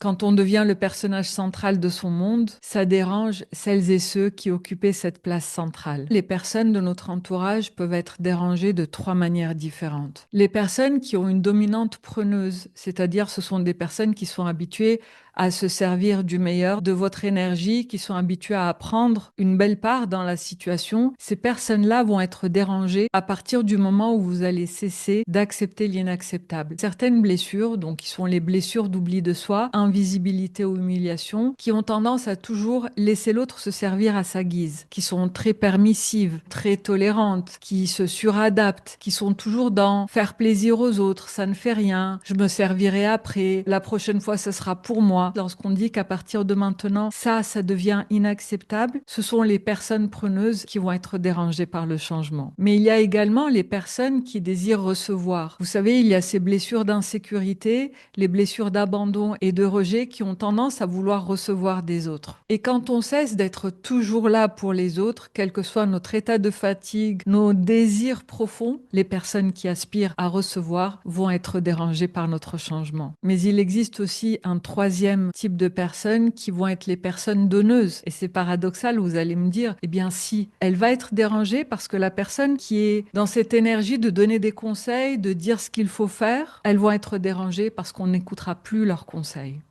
Quand on devient le personnage central de son monde, ça dérange celles et ceux qui occupaient cette place centrale. Les personnes de notre entourage peuvent être dérangées de trois manières différentes. Les personnes qui ont une dominante preneuse, c'est-à-dire ce sont des personnes qui sont habituées à se servir du meilleur de votre énergie, qui sont habituées à prendre une belle part dans la situation, ces personnes-là vont être dérangées à partir du moment où vous allez cesser d'accepter l'inacceptable. Certaines blessures, donc qui sont les blessures d'oubli de soi, invisibilité ou humiliation, qui ont tendance à toujours laisser l'autre se servir à sa guise, qui sont très permissives, très tolérantes, qui se suradaptent, qui sont toujours dans faire plaisir aux autres, ça ne fait rien, je me servirai après, la prochaine fois ce sera pour moi. Lorsqu'on dit qu'à partir de maintenant, ça devient inacceptable, ce sont les personnes preneuses qui vont être dérangées par le changement. Mais il y a également les personnes qui désirent recevoir. Vous savez, il y a ces blessures d'insécurité, les blessures d'abandon et de rejet qui ont tendance à vouloir recevoir des autres. Et quand on cesse d'être toujours là pour les autres, quel que soit notre état de fatigue, nos désirs profonds, les personnes qui aspirent à recevoir vont être dérangées par notre changement. Mais il existe aussi un troisième type de personnes qui vont être les personnes donneuses. Et c'est paradoxal, vous allez me dire, eh bien si, elle va être dérangée parce que la personne qui est dans cette énergie de donner des conseils, de dire ce qu'il faut faire, elles vont être dérangées parce qu'on n'écoutera plus leurs conseils.